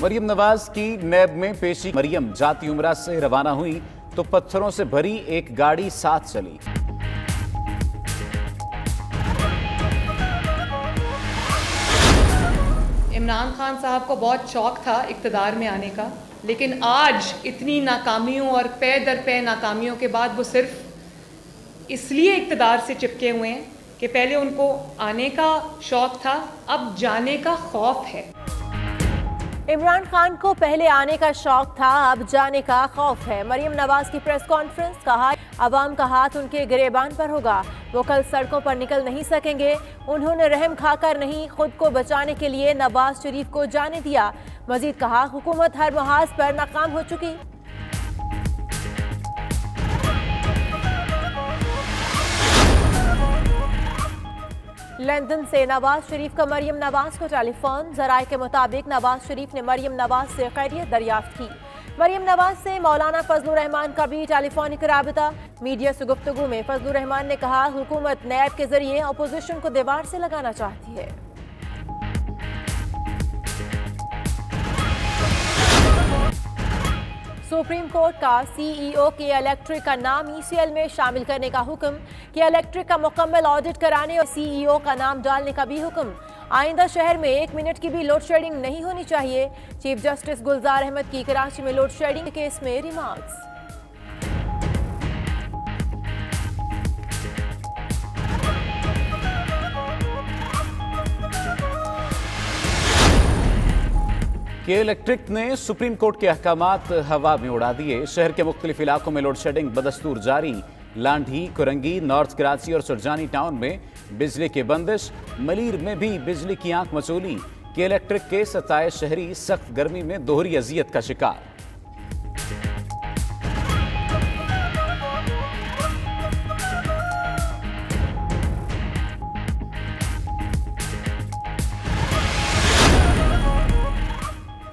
मरियम नवाज की नैब में पेशी। मरियम जाती उमरा से रवाना हुई तो पत्थरों से भरी एक गाड़ी साथ चली। इमरान खान साहब को बहुत शौक था इक़्तिदार में आने का, लेकिन आज इतनी नाकामियों और पे दर पे नाकामियों के बाद वो सिर्फ इसलिए इक़्तिदार से चिपके हुए हैं कि पहले उनको आने का शौक था, अब जाने का खौफ है। इमरान खान को पहले आने का शौक था, अब जाने का खौफ है। मरियम नवाज की प्रेस कॉन्फ्रेंस, कहा अवाम का हाथ उनके गिरेबान पर होगा, वो कल सड़कों पर निकल नहीं सकेंगे। उन्होंने रहम खाकर नहीं, खुद को बचाने के लिए नवाज शरीफ को जाने दिया। मजीद कहा हुकूमत हर महाज पर नाकाम हो चुकी। लंदन से नवाज शरीफ का मरियम नवाज को टेलीफोन। जराये के मुताबिक नवाज शरीफ ने मरियम नवाज से खैरियत दरियाफ्त की। मरियम नवाज से मौलाना फजलुर रहमान का भी टेलीफोनिक राबिता। मीडिया से गुफ्तगू में फजलुर रहमान ने कहा हुकूमत नैब के जरिए अपोजिशन को दीवार से लगाना चाहती है। सुप्रीम कोर्ट का सीईओ के इलेक्ट्रिक का नाम ईसीएल में शामिल करने का हुक्म, कि इलेक्ट्रिक का मुकम्मल ऑडिट कराने और सीईओ का नाम डालने का भी हुक्म। आइंदा शहर में 1 मिनट की भी लोड शेडिंग नहीं होनी चाहिए। चीफ जस्टिस गुलजार अहमद की कराची में लोड शेडिंग केस में रिमार्क्स। के इलेक्ट्रिक ने सुप्रीम कोर्ट के अहकामात हवा में उड़ा दिए। शहर के मुख्तलिफ इलाकों में लोड शेडिंग बदस्तूर जारी। लांढी, कुरंगी, नॉर्थ कराची और सुरजानी टाउन में बिजली की बंदिश। मलीर में भी बिजली की आंख मचोली। के इलेक्ट्रिक के 27 शहरी सख्त गर्मी में दोहरी अजियत का शिकार।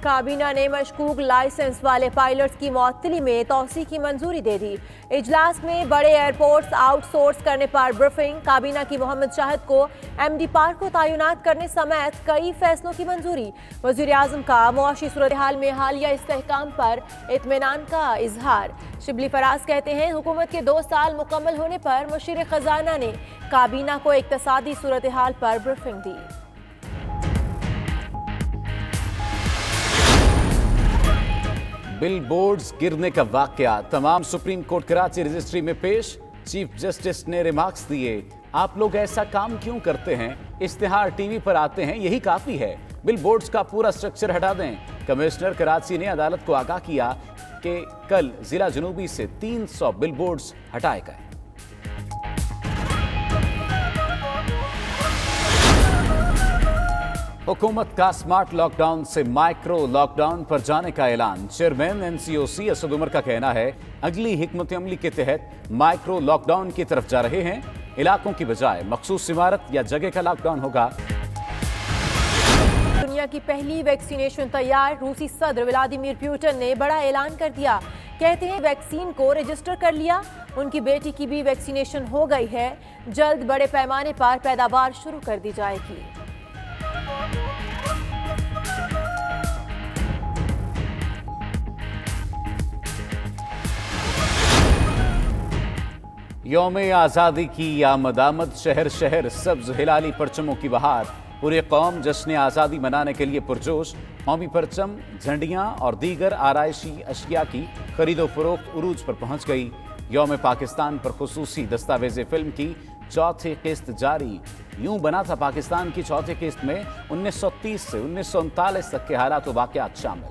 काबीना ने मशकूक लाइसेंस वाले पायलट्स की मुअत्तली में तौसी की मंजूरी दे दी। इजलास में बड़े एयरपोर्ट्स आउटसोर्स करने पर ब्रीफिंग। काबीना की मोहम्मद शाहिद को एमडी पार्क को तैनात करने समेत कई फैसलों की मंजूरी। वज़ीर आज़म का मुआशी सूरत हाल में हालिया इस्तेहकाम पर इत्मीनान का इजहार। शिबली फराज कहते हैं हुकूमत के 2 साल मुकम्मल होने पर मुशीर खजाना ने काबीना को इक्तसादी सूरत हाल पर ब्रीफिंग दी। बिल बोर्ड्स गिरने का वाकया तमाम सुप्रीम कोर्ट कराची रजिस्ट्री में पेश। चीफ जस्टिस ने रिमार्क्स दिए, आप लोग ऐसा काम क्यों करते हैं? इश्तिहार टीवी पर आते हैं, यही काफी है। बिल बोर्ड्स का पूरा स्ट्रक्चर हटा दें। कमिश्नर कराची ने अदालत को आगाह किया कि कल जिला जनूबी से 300 बिल बोर्ड्स हटाए गए। हुकूमत का स्मार्ट लॉकडाउन से माइक्रो लॉकडाउन पर जाने का ऐलान। चेयरमैन एनसीओसी असद उमर का कहना है अगली हिकमत अमली के तहत माइक्रो लॉकडाउन की तरफ जा रहे हैं। इलाकों की बजाय मखसूस इमारत या जगह का लॉकडाउन होगा। दुनिया की पहली वैक्सीनेशन तैयार। रूसी सदर व्लादिमीर पुतिन ने बड़ा ऐलान कर दिया। कहते हैं वैक्सीन को रजिस्टर कर लिया। उनकी बेटी की भी वैक्सीनेशन हो गई है। जल्द बड़े पैमाने पर पैदावार शुरू कर दी जाएगी। यौम आज़ादी की आमद शहर शहर सब्ज हिलाली परचमों की बहार। पूरी कौम जश्न आज़ादी मनाने के लिए पुरजोश। कौमी परचम, झंडियाँ और दीगर आराइशी अशिया की खरीदो फरोख्त उरूज पर पहुँच गई। यौम पाकिस्तान पर खुसूसी दस्तावेज़ फिल्म की चौथी किस्त जारी। यूं बना था पाकिस्तान की चौथी किस्त में 1930 से 1939 तक के हालात व वाक़यात शामिल।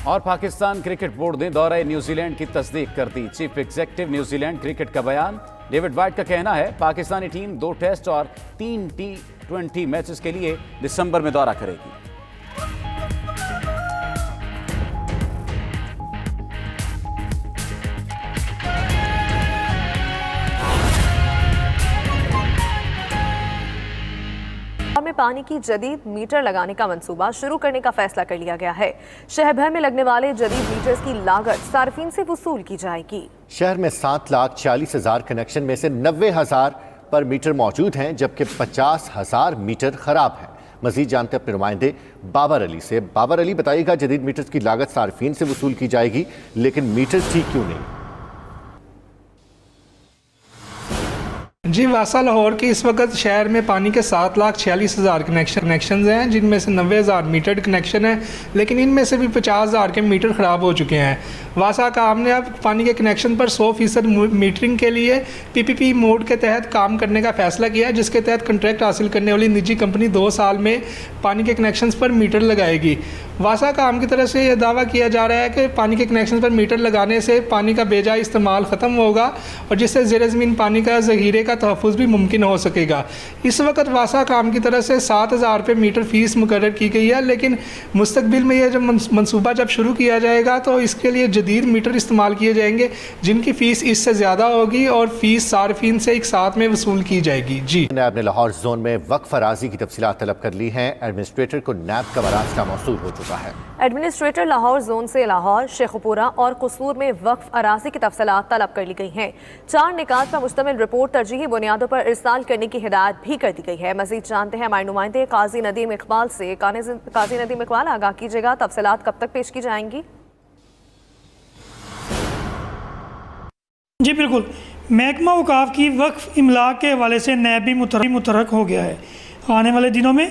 और पाकिस्तान क्रिकेट बोर्ड ने दौरे न्यूजीलैंड की तस्दीक कर दी। चीफ एग्जीक्यूटिव न्यूजीलैंड क्रिकेट का बयान। डेविड वाइट का कहना है पाकिस्तानी टीम 2 टेस्ट और 3 T20 मैचेस के लिए दिसंबर में दौरा करेगी। में पानी की जदीद मीटर लगाने का मंसूबा शुरू करने का फैसला कर लिया गया है। शहर भर में लगने वाले जदीद मीटर्स की लागत सार्फिन से वसूल की जाएगी। शहर में 7,40,000 कनेक्शन में से 90,000 पर मीटर मौजूद हैं, जबकि 50,000 मीटर खराब हैं। मजीद जानते हैं अपने नुमाइंदे बाबर अली से। बाबर अली, बताइएगा, जदीद मीटर्स की लागत सार्फिन से वसूल की जाएगी, लेकिन मीटर ठीक क्यों नहीं? जी, वासा लाहौर के इस वक्त शहर में पानी के 7,46,000 कनेक्शन हैं, जिनमें से 90,000 मीटर्ड कनेक्शन है, लेकिन इनमें से भी 50,000 के मीटर ख़राब हो चुके हैं। वासा काम ने अब पानी के कनेक्शन पर 100% मीटरिंग के लिए PPP मोड के तहत काम करने का फ़ैसला किया है, जिसके तहत कॉन्ट्रैक्ट हासिल करने वाली निजी कंपनी 2 साल में पानी के कनेक्शन पर मीटर लगाएगी। वासा काम की तरफ से यह दावा किया जा रहा है कि पानी के कनेक्शन पर मीटर लगाने से पानी का बेजा इस्तेमाल ख़त्म होगा और जिससे ज़ेर ज़मीन पानी का ज़ख़ीरे का तहफ़्फ़ुज़ भी मुमकिन हो सकेगा। इस वक्त वासा काम की तरफ से 7,000 रुपये मीटर फ़ीस मुकर्रर की गई है, लेकिन मुस्तकबिल में यह जब मनसूबा जब शुरू किया जाएगा तो इसके लिए जदीद मीटर इस्तेमाल किए जाएंगे, जिनकी फ़ीस इससे ज़्यादा होगी और फ़ीस सार्फिन से एक साथ में वसूल की जाएगी। जी, नैब ने लाहौर जोन में वक्फ अराजी की तफसीलात तलब कर ली हैं। एडमिनिस्ट्रेटर को नैब का मरासला मौसूल हो चुका है। एडमिनिस्ट्रेटर लाहौर जोन से लाहौर, शेखुपुरा और कसूर में वक्फ अराजी की तफसीलात तलब कर ली गई हैं। 4 निकात पर मुश्तमिल रिपोर्ट तरजीही बुनियादों पर इरसाल करने की हिदायत भी कर दी गई है। मजीद जानते हैं हमारे नुमाइंदे काजी नदीम इकबाल से। काजी नदीम इकबाल, आगाह कीजिएगा, तफसीलात कब तक पेश की जाएंगी? जी बिल्कुल, महकमा औकाफ की वक्फ इमलाक के हवाले से नैब भी मुतहर्रिक हो गया है। आने वाले दिनों में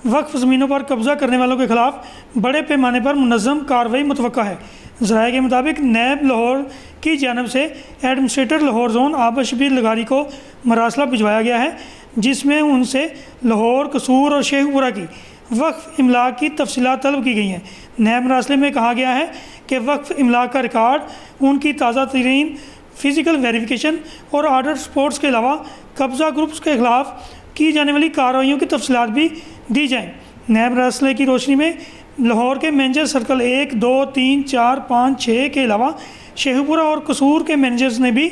वक्फ ज़मीनों पर कब्ज़ा करने वालों के खिलाफ बड़े पैमाने पर मुनज़्ज़म कार्रवाई मुतवक्का है। ज़राए के मुताबिक नैब लाहौर की जानब से एडमिनिस्ट्रेटर लाहौर जोन आबिद शबीर लगारी को मरासला भिजवाया गया है, जिसमें उनसे लाहौर, कसूर और शेखपुरा की वक्फ इमलाक की तफसीलात तलब की गई हैं। नैब मरासले में कहा गया है कि वक्फ इमलाक का रिकॉर्ड, उनकी ताज़ा तरीन फ़िज़िकल वेरिफिकेशन और आर्डर स्पोर्ट्स के अलावा कब्ज़ा ग्रुप्स के ख़िलाफ़ की जाने वाली कार्रवाइयों की तफसीलात भी दी जाएँ। नैब मरासले की रोशनी में लाहौर के मैनेजर सर्कल 1, 2, 3, 4, 5, 6 के अलावा शेखपुरा और कसूर के मैनेजर्स ने भी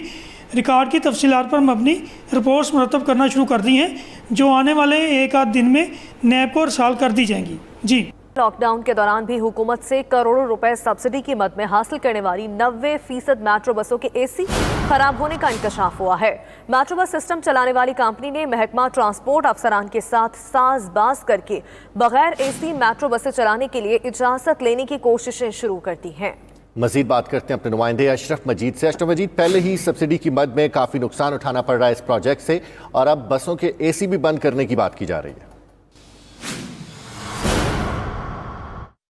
रिकॉर्ड की तफसीलात पर मबनी रिपोर्ट्स मुरतब करना शुरू कर दी हैं, जो आने वाले 1 आध दिन में नैब को इरसाल कर दी जाएंगी। जी, लॉकडाउन के दौरान भी हुकूमत से करोड़ों रुपए सब्सिडी की मद में हासिल करने वाली 90% मेट्रो बसों के AC खराब होने का इंकशाफ हुआ है। मेट्रो बस सिस्टम चलाने वाली कंपनी ने महकमा ट्रांसपोर्ट अफसरान के साथ साज़बाज़ करके बगैर AC मेट्रो बसें चलाने के लिए इजाज़त लेने की कोशिशें शुरू कर दी हैं। मजीद बात करते हैं अपने नुमाइंदे अशरफ मजीद से। अशरफ मजीद, पहले ही सब्सिडी की मद में काफ़ी नुकसान उठाना पड़ रहा है इस प्रोजेक्ट से, और अब बसों के AC भी बंद करने की बात की जा रही है।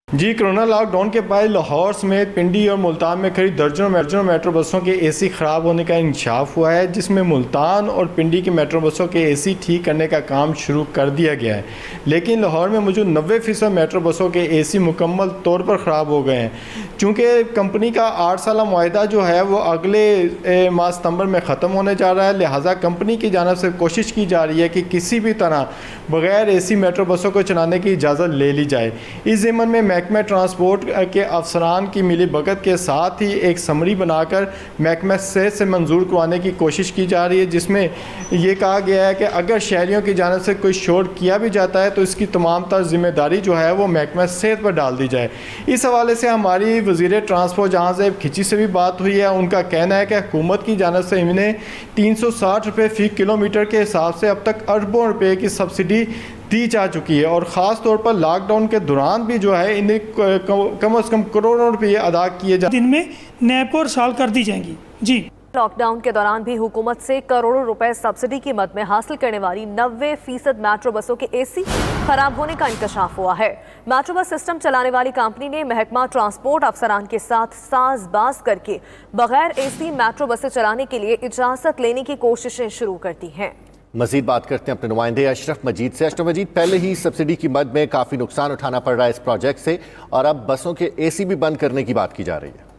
जी, कोरोना लॉकडाउन के बाद लाहौर समेत पिंडी और मुल्तान में करीब दर्जनों मेट्रो बसों के AC ख़राब होने का इंकशाफ हुआ है, जिसमें मुल्तान और पिंडी की मेट्रो बसों के AC ठीक करने का काम शुरू कर दिया गया है। लेकिन लाहौर में मौजूद 90% मेट्रो बसों के AC मुकम्मल तौर पर ख़राब हो गए हैं। चूँकि कंपनी का 8 साला मुआहदा जो है वो अगले माह सितंबर में ख़त्म होने जा रहा है, लिहाजा कंपनी की जानब से कोशिश की जा रही है कि किसी भी तरह बग़ैर AC मेट्रो बसों को चलाने की इजाज़त ले ली जाए। इस ज़िम्मन में महकमा ट्रांसपोर्ट के अफसरान की मिली भगत के साथ ही एक समरी बनाकर महकमा सेहत से मंजूर करवाने की कोशिश की जा रही है, जिसमें यह कहा गया है कि अगर शहरियों की जानिब से कोई शोर किया भी जाता है तो इसकी तमाम तर जिम्मेदारी जो है वो महकमा सेहत पर डाल दी जाए। इस हवाले से हमारी वज़ीर ट्रांसपोर्ट जहांज़ेब खिची से भी बात हुई है। उनका कहना है कि हुकूमत की जानिब से इन्हें 360 रुपये फ़ी किलोमीटर के हिसाब से अब तक अरबों रुपये की सब्सिडी दी जा चुकी है, और ख़ास तौर पर लॉकडाउन के दौरान भी जो है इन्हें कम से कम करोड़ों रुपये अदा किए जा दिन में नैब को इरसाल कर दी जाएंगी। जी, लॉकडाउन के दौरान भी हुकूमत से करोड़ों रुपए सब्सिडी की मद में हासिल करने वाली 90% मेट्रो बसों के AC खराब होने का इंकशाफ हुआ है। मेट्रो बस सिस्टम चलाने वाली कंपनी ने महकमा ट्रांसपोर्ट अफसरान के साथ साज़बाज़ करके बगैर AC मेट्रो बसें चलाने के लिए इजाज़त लेने की कोशिशें शुरू कर दी हैं। मजीद बात करते हैं अपने नुमाइंदे अशरफ मजीद से। अशरफ मजीद, पहले ही सब्सिडी की मद में काफ़ी नुकसान उठाना पड़ रहा है इस प्रोजेक्ट से, और अब बसों के AC भी बंद करने की बात की जा रही है।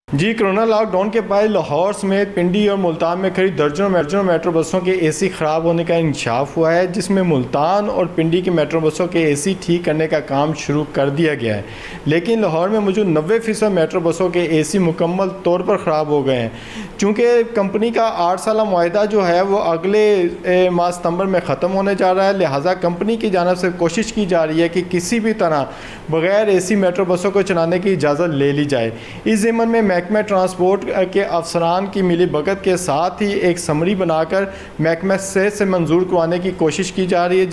जी, कोरोना लॉकडाउन के बाद लाहौर समेत पिंडी और मुल्तान में करीब दर्जनों मेट्रो बसों के AC ख़राब होने का इंकशाफ हुआ है, जिसमें मुल्तान और पिंडी की मेट्रो बसों के AC ठीक करने का काम शुरू कर दिया गया है। लेकिन लाहौर में मौजूद 90% मेट्रो बसों के AC मुकम्मल तौर पर ख़राब हो गए हैं। चूँकि कंपनी का 8 साला मुआहदा जो है वो अगले माह सितंबर में ख़त्म होने जा रहा है, लिहाजा कंपनी की जानब से कोशिश की जा रही है कि किसी भी तरह बग़ैर AC मेट्रो बसों को चलाने की इजाज़त ले ली जाए। इस ज़िम्मन में महकमा ट्रांसपोर्ट के अफसरान की मिली भगत के साथ ही एक समरी बनाकर महकमा सेहत से मंजूर करवाने की कोशिश की जा रही है।